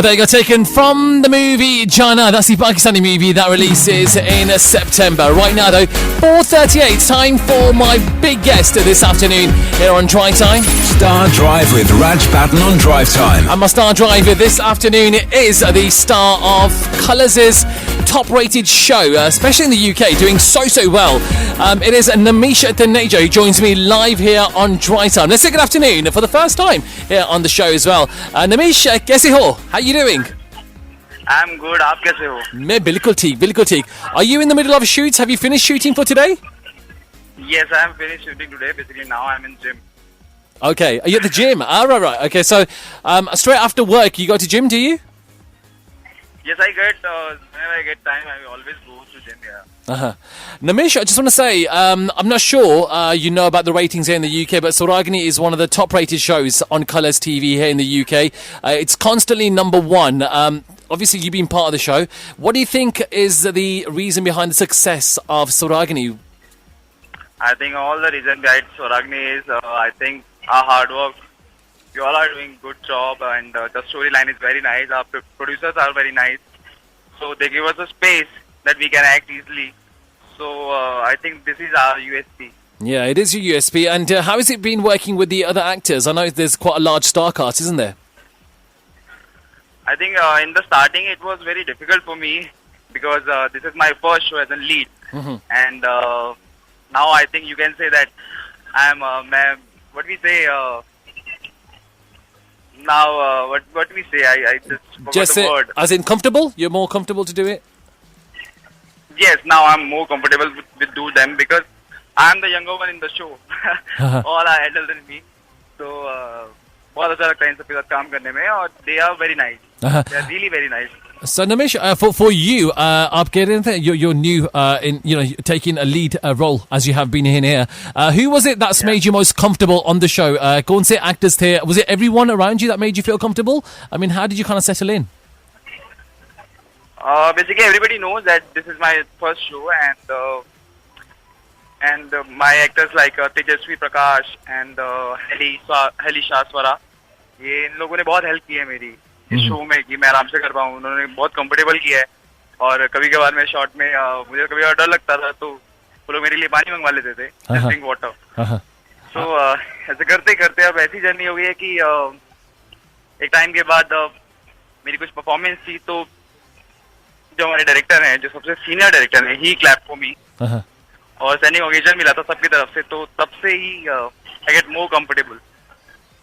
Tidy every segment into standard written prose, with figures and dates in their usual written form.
There you go, taken from the movie Jana. That's the Pakistani movie that releases in September. Right now, though, 4:38. Time for my big guest this afternoon here on Drive Time. Star Drive with Raj Patton on Drive Time. And my star driver this afternoon is the star of Colours' top-rated show, especially in the UK, doing so well. It is Namish Taneja who joins me live here on Drive Time. Let's say good afternoon for the first time here on the show as well. Namish, kaise ho? How are you doing? I'm good. आप कैसे हो? मैं बिल्कुल ठीक. Are you in the middle of a shoot? Have you finished shooting for today? Yes, I'm finished shooting today. Basically, now I'm in gym. Okay, are you at the gym? Right. Okay, so straight after work, you go to gym, do you? Yes, I get whenever I get time, I always go to gym. Yeah. Namish, I just want to say, I'm not sure you know about the ratings here in the UK, but Sauragini is one of the top-rated shows on Colours TV here in the UK. It's constantly number one. Obviously, you've been part of the show. What do you think is the reason behind the success of Sauragini? I think all the reason behind Sauragini is, I think, our hard work. You all are doing good job, and the storyline is very nice. Our producers are very nice, so they give us a space that we can act easily. So I think this is our USP. Yeah, it is your USP. And how has it been working with the other actors? I know there's quite a large star cast, isn't there? I think in the starting it was very difficult for me because this is my first show as a lead, and now I think you can say that I'm what we say. Now, what we say? I just forgot the word. As in comfortable? You're more comfortable to do it? Yes, now I'm more comfortable with do them because I'm the younger one in the show. All are elder than me. So, बहुत अच्छा लगता है इन सब के साथ काम करने में और they are very nice. They are really very nice. So Namish, for you, आप कह रहे थे you're new in taking a lead role as you have been in here. Who was it that's made you most comfortable on the show? कौन से actors थे? Was it everyone around you that made you feel comfortable? I mean, how did you kind of settle in? Basically, everybody knows that this is my first show, and my actors like Tejasvi Prakash and Heli Shaswara, ये इन लोगों ने बहुत help की है मेरी इस show में कि मैं आराम से कर पाऊँ. उन्होंने बहुत कंफर्टेबल किया है और कभी कभार मैं शॉट में मुझे कभी डर लगता था तो वो लोग मेरे लिए पानी मंगवा लेते थे, ड्रिंकिंग वाटर. सो ऐसे करते करते अब ऐसी जर्नी हो गई है कि एक टाइम के बाद मेरी कुछ परफॉर्मेंस थी तो जो हमारे डायरेक्टर हैं, जो सबसे सीनियर डायरेक्टर हैं, ही क्लैप फॉर मी और स्टैंडिंग ओवेशन मिला था सबकी तरफ से. तो तब से ही I get more comfortable.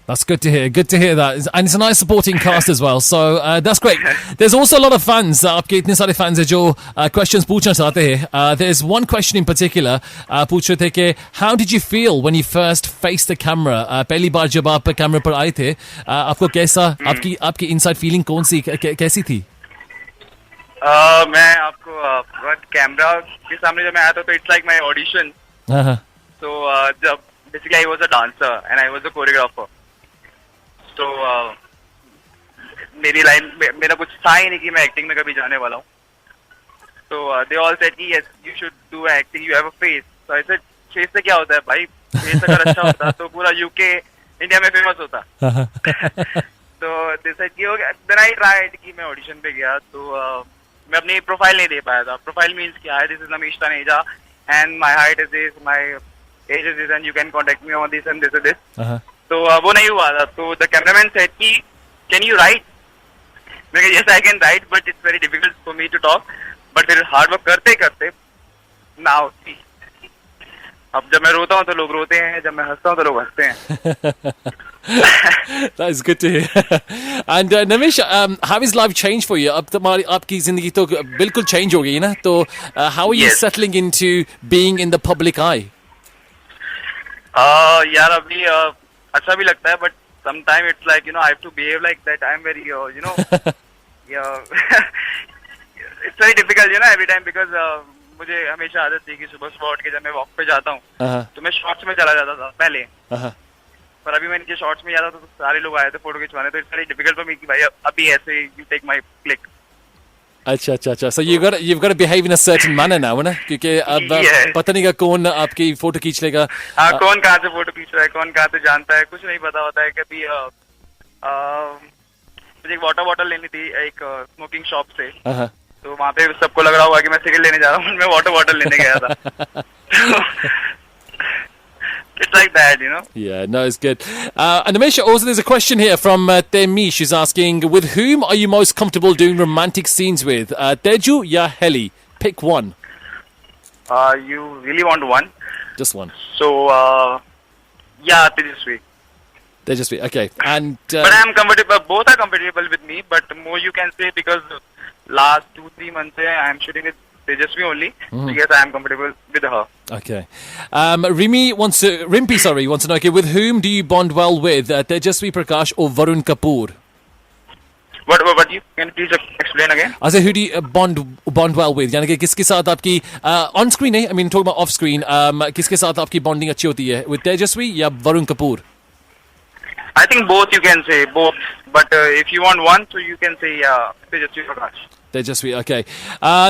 That's good to hear. Good to hear that. And it's a nice supporting cast as well. So that's great. There's also a lot of fans. आपके इतने सारे fans हैं जो questions पूछना चाहते हैं. There's one question in particular. पूछ रहे थे कि how did you feel when you first faced the camera? पहली बार जब आप कैमरे पर आए थे, आपको कैसा आपकी inside feeling कौन सी कैसी थी? मैं आपको कैमरा के सामने जब मैं आया था तो it's like my audition. So जब basically I was a dancer and I was a choreographer. तो मेरी लाइन मेरा कुछ था ही नहीं कि मैं एक्टिंग में कभी जाने वाला हूँ. तो दे ऑल सेड कि yes you should do acting, you have a face. So I said face से क्या होता है भाई, फेस अगर अच्छा होता तो पूरा यूके इंडिया में फेमस होता. तो दे सेड कि देन आई ट्राइड कि मैं ऑडिशन पे गया तो मैं अपनी प्रोफाइल नहीं दे पाया था. प्रोफाइल मींस क्या है, this is Namish Taneja and my height is this, my age is this and you can contact me on this and this is this. तो वो नहीं हुआ था. तो द कैमरामैन सेड कि कैन यू राइट. मैं yes I can write but it's very difficult for me to talk. But फिर hard work करते करते नाउ सी, अब जब मैं रोता हूँ तो लोग रोते हैं, जब मैं हंसता हूँ तो लोग हंसते हैं. That is good to hear. And Namish, how has life changed for you? अब तुम्हारी आपकी जिंदगी तो बिल्कुल change हो गई ना. तो how are you settling into being in the public eye? यार अभी अच्छा भी लगता है but sometime it's like I have to behave like that. I'm very it's very difficult every time because मुझे हमेशा आदत थी कि सुबह सुबह उठ के जब मैं वॉक पे जाता हूँ तो मैं शॉर्ट्स में चला जाता था पहले. पर अभी मैं नीचे शॉर्ट्स में जाता था तो सारे लोग आए थे फोटो खिंचवाने. तो इट्स वेरी डिफिकल्ट फॉर मी कि भाई अभी ऐसे यू टेक माय क्लिक. अच्छा. So you've got to behave in a certain manner now, है ना? क्योंकि अब पता नहीं कौन आपकी फोटो खींच लेगा. कौन कहाँ से फोटो खींच रहा है, कौन कहाँ से जानता है, कुछ नहीं पता होता है. कभी मुझे एक वाटर बॉटल लेनी थी एक स्मोकिंग शॉप से, Uh-huh. तो वहाँ पे सबको लग रहा होगा कि मैं सिगरेट लेने जा रहा हूँ, मैं वाटर बॉटल लेने गया था. It's like that, you know. Yeah, no, it's good. And Amisha, also there's a question here from Temi. She's asking, with whom are you most comfortable doing romantic scenes with? Teju ya Heli? Pick one. You really want one? Just one. So, yeah, Tejasvi. Teju, okay. And But I'm comfortable. Both are comfortable with me. But more you can say because last 2-3 months I'm shooting with Tejasvi only. So yes, I am comfortable with her. okay. Rimpy wants to know, okay, with whom do you bond well with? Tejasvi Prakash or Varun Kapoor? What you can you please explain again? I say, who do you bond well with? यानी कि किसके साथ आपकी on screen नहीं, I mean talking about off screen, किसके साथ आपकी bonding अच्छी होती है? With Tejasvi या Varun Kapoor? I think both you can say both. But if you want one, so you can say Tejasvi Prakash. Tejasvi, okay.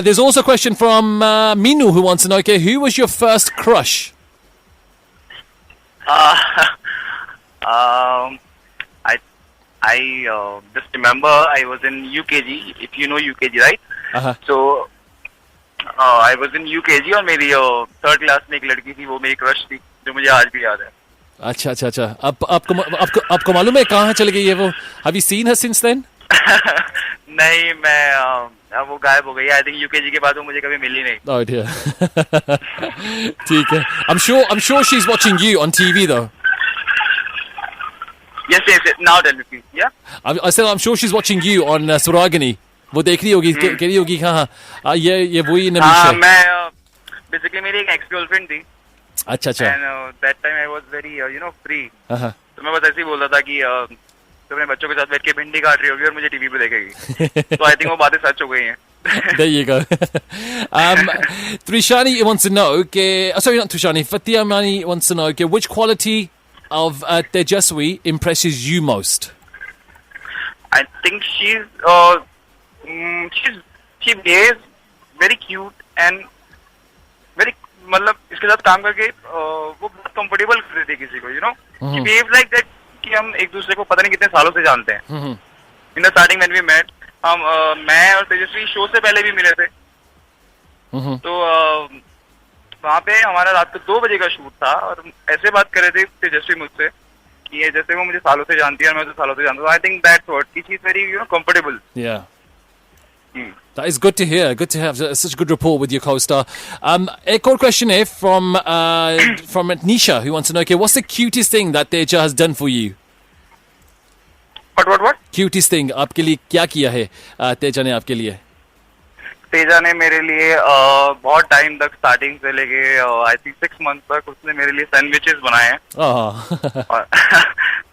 There's also a question from Minu who wants to know, okay, who was your first crush? I just remember I was in UKG. If you know UKG, right? Uh-huh. So I was in UKG और मेरी third class में एक लड़की थी, वो मेरी crush थी जो मुझे आज भी याद है. अच्छा. आपको मालूम है कहाँ चली गई है वो? Have you seen her since then? नहीं, मैं वो गायब हो गई. आई थिंक यूकेजी के बाद वो मुझे कभी मिली नहीं. Oh dear. ठीक है. I'm sure she's watching you on TV though. Yes. Now tell me please. Yeah. I said I'm sure she's watching you on Suragani. वो देख रही होगी, कह रही होगी हाँ ये वही नमीश हाँ, है. मैं बेसिकली मेरी एक एक्स गर्लफ्रेंड थी. अच्छा. And that time I was very free. हाँ. तो मैं बस ऐसे ही बोल रहा था कि तो अपने बच्चों के साथ बैठ के भिंडी काट रही होगी और मुझे टीवी पे देखेगी. तो आई थिंक वो बातें सच हो गई हैं. There you go. Trishani wants to know, okay, sorry, not Trishani, Fatia wants to know, okay, which quality of Tejasvi impresses you most? I think she behaves very cute and very, मतलब इसके साथ काम करके वो बहुत comfortable कर देती है किसी को, she behaves like that कि हम एक दूसरे को पता नहीं कितने सालों से जानते हैं. In the starting when we met, मैं और तेजस्वी शो से पहले भी मिले थे. तो वहाँ पे हमारा रात को 2 बजे का शूट था और ऐसे बात कर रहे थे तेजस्वी मुझसे कि ये जैसे वो मुझे सालों से जानती है और मैं उसे सालों से जानता हूँ. I think that's what she is very comfortable. Yeah. That is good to hear. Good to have such a good rapport with your co-star. A quick question here from Nisha who wants to know, okay, what's the cutest thing that Teja has done for you? What? Cutest thing आपके लिए क्या किया है तेजा ने आपके लिए? तेजा ने मेरे लिए बहुत टाइम तक स्टार्टिंग से लेके आई थिंक 6 मंथ तक उसने मेरे लिए सैंडविचेस बनाए हैं.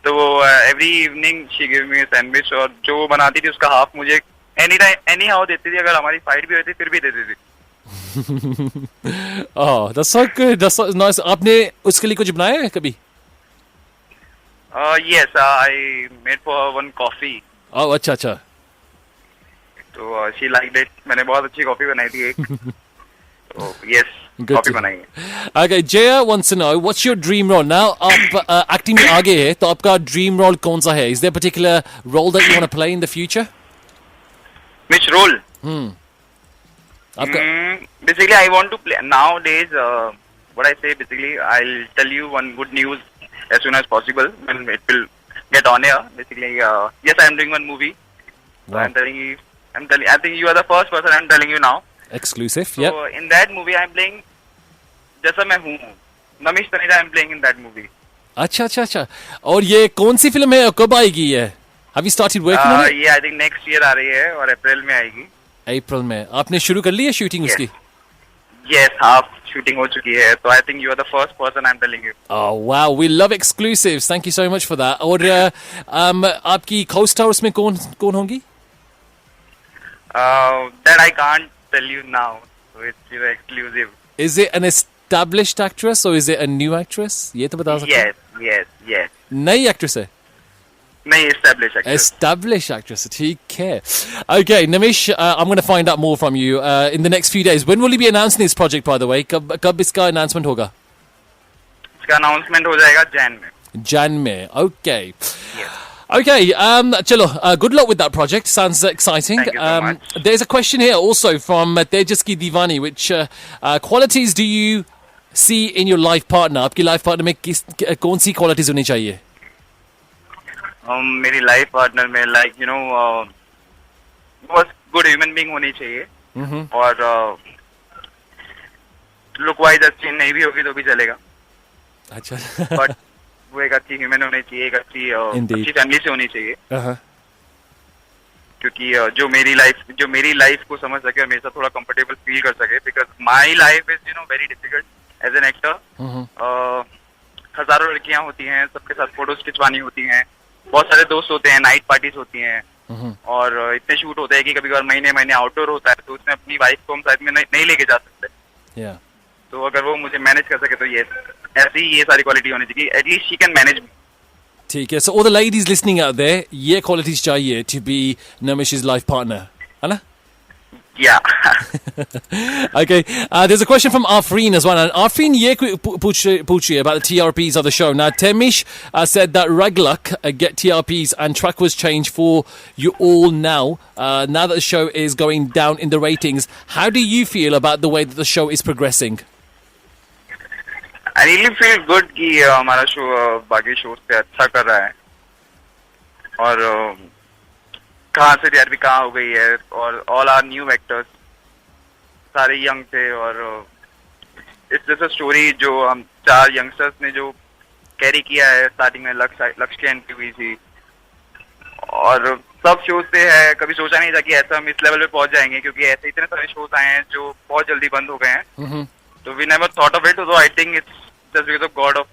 तो वो every evening she give me sandwich और जो वो बनाती थी उसका हाफ मुझे एनी हाउ देती थी. अगर हमारी फाइट भी होती फिर भी देती थी. Oh, that's so good. That's so nice. आपने उसके लिए कुछ बनाया है कभी? Yes, I made for her one coffee. Oh, अच्छा. तो she liked it. मैंने बहुत अच्छी कॉफी बनाई थी एक. तो yes, कॉफी बनाई है. Okay, Jaya wants to know, what's your dream role? Now, आप acting में आगे है, तो आपका dream role कौन सा है? Is there a particular role that you want to play in the future? Which role? आपका Basically, I want to play nowadays. What I say, basically, I'll tell you one good news as soon as possible when it will get on air. Basically, yes, I am doing one movie. Wow. I'm telling you. I think you are the first person I'm telling you now. exclusive. So Yep. in that movie, I'm playing जैसा मैं हूँ. Namish Taneja I'm playing in that movie. अच्छा. और ये कौन सी film है और कब आएगी ये? Have you started working on it? ये I think next year आ रही है और अप्रैल में आएगी. April में. आपने शुरू कर ली है शूटिंग Yes. उसकी? Yes, half shooting हो चुकी है. So I think you are the first person I'm telling you. Oh wow, we love exclusives. Thank you so much for that. और आपकी co-star उसमें कौन होंगी? That I can't tell you now. So it's exclusive. Is it an established actress or is it a new actress? ये तो बता सकते हैं. Yes. नई actress है? नहीं, established actress. Established actress. ठीक है. Okay, Namish, I'm going to find out more from you in the next few days. When will you be announcing this project, by the way? कब इसका announcement होगा? इसका announcement हो जाएगा जैन में. Jan में. Okay. Yes. Okay, chalo, good luck with that project. Sounds exciting. Thank you so much. There's a question here also from Tejas Ki Divani, which qualities do you see in your life partner? आपकी life partner में कौन सी qualities होनी चाहिए? मेरी life partner में like बहुत good human being होनी चाहिए और लुक वाइज अच्छी नहीं भी होगी तो भी चलेगा अच्छा. बट वो एक अच्छी ह्यूमन होनी चाहिए, एक अच्छी अच्छी फैमिली से होनी चाहिए क्योंकि जो मेरी लाइफ को समझ सके और मेरे साथ थोड़ा कंफर्टेबल फील कर सके because my life is very difficult as an actor. हजारों लड़कियां होती हैं, सबके साथ फोटोज खिंचवानी होती हैं, बहुत सारे दोस्त होते हैं, नाइट पार्टीज होती हैं और इतने शूट होते हैं कि कभी कभार महीने महीने आउटडोर होता है तो उसमें अपनी वाइफ को हम साथ में नहीं लेके जा सकते. तो अगर वो मुझे मैनेज कर सके तो ये ऐसी ये सारी क्वालिटी होनी चाहिए एटलीस्ट शी कैन मैनेज मी. ठीक है. So all the ladies listening out there, ये qualities चाहिए to be Namish's life partner, है ना? Yeah. Okay, there's a question from Afreen as well. And Afreen, ye पूछिए about the TRPs of the show. Now, Temish said that Raglak get TRPs and track was changed for you all now. Now that the show is going down in the ratings, how do you feel about the way that the show is progressing? I really feel good कि हमारा show बाकी show से अच्छा कर रहा है और कहाँ से टीआरपी कहाँ हो गई है और ऑल आर न्यू एक्टर्स सारे यंग थे और इस जैसा स्टोरी जो हम 4 यंगस्टर्स ने जो कैरी किया है. स्टार्टिंग में लक्ष्य की एंट्री हुई थी और सब शोज से है. कभी सोचा नहीं था कि ऐसा हम इस लेवल पे पहुंच जाएंगे क्योंकि ऐसे इतने सारे शोज आए हैं जो बहुत जल्दी बंद हो गए हैं. तो we never thought of it. तो I think it's just because of God of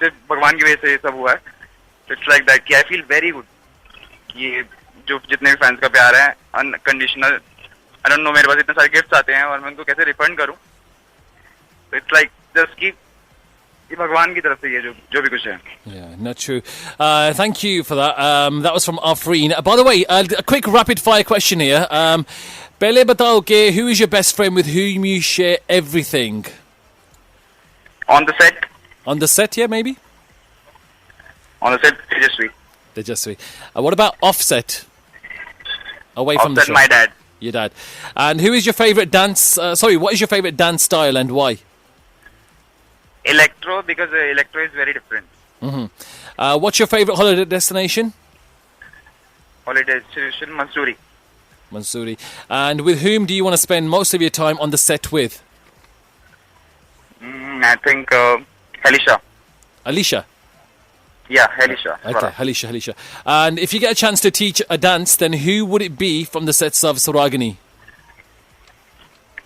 सिर्फ भगवान की वजह से ये सब हुआ है. इट्स लाइक दैट कि आई फील वेरी गुड कि जो जितने भी फैंस का प्यार है अनकंडीशनल. आई डोंट नो मेरे पास इतने सारे गिफ्ट्स आते हैं और मैं उनको कैसे रिफंड करूं. तो इट्स लाइक जस्ट कि ये भगवान की तरफ से ये जो भी कुछ है. Yeah, not true. Thank you for that. That was from Afreen. By the way, a quick rapid fire question here. पहले बताओ कि who is your best friend with whom you share everything? On the set? On the set, yeah, maybe? On the set, Tejasvi. Tejasvi. What about offset? Away from the Offset, show. my dad. Your dad. And who is your favourite dance... what is your favourite dance style and why? Electro, because electro is very different. What's your favourite holiday destination? Holiday destination, Mansoori. Mansoori. And with whom do you want to spend most of your time on the set with? I think Halisha. Alicia? Yeah, Halisha. Okay, Halisha. And if you get a chance to teach a dance, then who would it be from the sets of Suragani?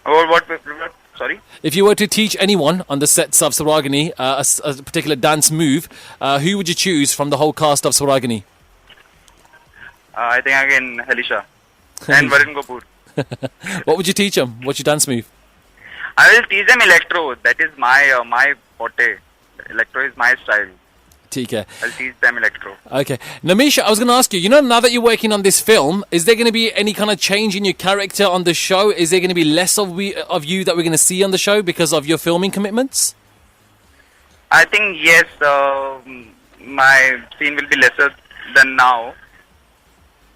Oh, what? Sorry? If you were to teach anyone on the sets of Suragani a particular dance move, who would you choose from the whole cast of Suragani? I think again Halisha. And Varun Kapoor. What would you teach them? What's your dance move? I will teach them electro. That is my forte. Electro is my style. ठीक है. I'll teach them electro. Okay. Namisha, I was going to ask you, now that you're working on this film, is there going to be any kind of change in your character on the show? Is there going to be less of you that we're going to see on the show because of your filming commitments? I think, yes, my scene will be lesser than now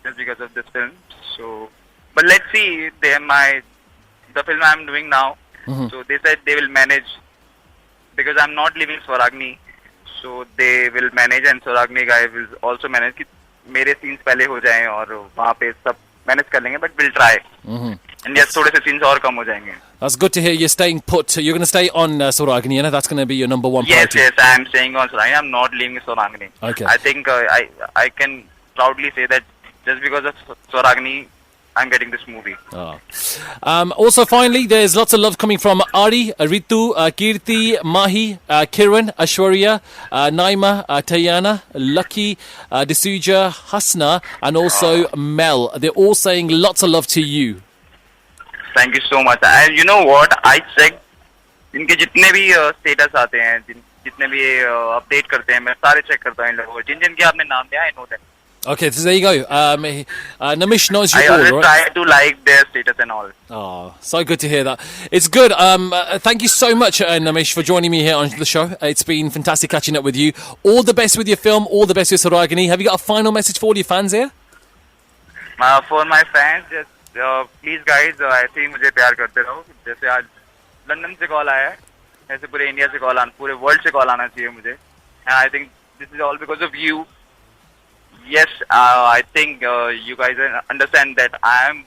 just because of this film. So, but let's see. The film I'm doing now, so they said they will manage because I'm not leaving Swaragni. So they will manage and Swaragni guy will also manage कि मेरे scenes पहले हो जाएं और वहाँ पे सब manage कर लेंगे, but we'll try. And yes, थोड़े से scenes और कम हो जाएंगे. That's good to hear. You're staying put. You're going to stay on Swaragni, and that's going to be your number one priority. Yes, I'm staying on Swaragni. I'm not leaving Swaragni. Okay. I think I can proudly say that just because of Swaragni, I'm getting this movie. Also, finally, there's lots of love coming from Ari, Ritu, Kirti, Mahi, Kiran, Ashwarya, Naima, Tayana, Lucky, D'Souza, Hasna, and also Mel. They're all saying lots of love to you. Thank you so much. And you know what? I checked इनके जितने भी status आते हैं जितने भी update करते हैं मैं सारे चेक करता हूँ इन लोगों को जिन जिन के आपने नाम दिया I know that Okay, so there you go. Namish knows you I all, always right? try to like their status and all. Oh, so good to hear that. It's good. Thank you so much, Namish, for joining me here on the show. It's been fantastic catching up with you. All the best with your film. All the best with Suragini. Have you got a final message for all your fans here? For my fans, just please guys, ऐसे ही मुझे प्यार करते रहो. जैसे आज London से call आया है, ऐसे पूरे इंडिया से कॉल आना, पूरे वर्ल्ड से कॉल आना चाहिए मुझे. And I think this is all because of you. Yes, I think you guys understand that I am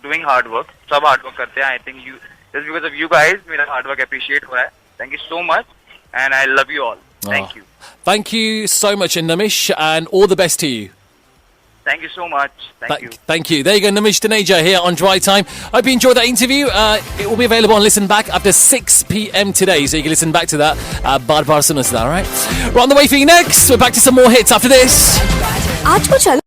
doing hard work. सब hard work करते हैं. I think you just because of you guys, मेरा hard work appreciate हो रहा है. Thank you so much, and I love you all. Thank you. Thank you so much, Namish, and all the best to you. Thank you so much. Thank you. Thank you. There you go, Namish Taneja here on Drive Time. Hope you enjoyed that interview. It will be available on Listen Back after 6 p.m. today, so you can listen back to that. Bar sunna, all right? We're on the way for you next. We're back to some more hits after this. आज को चल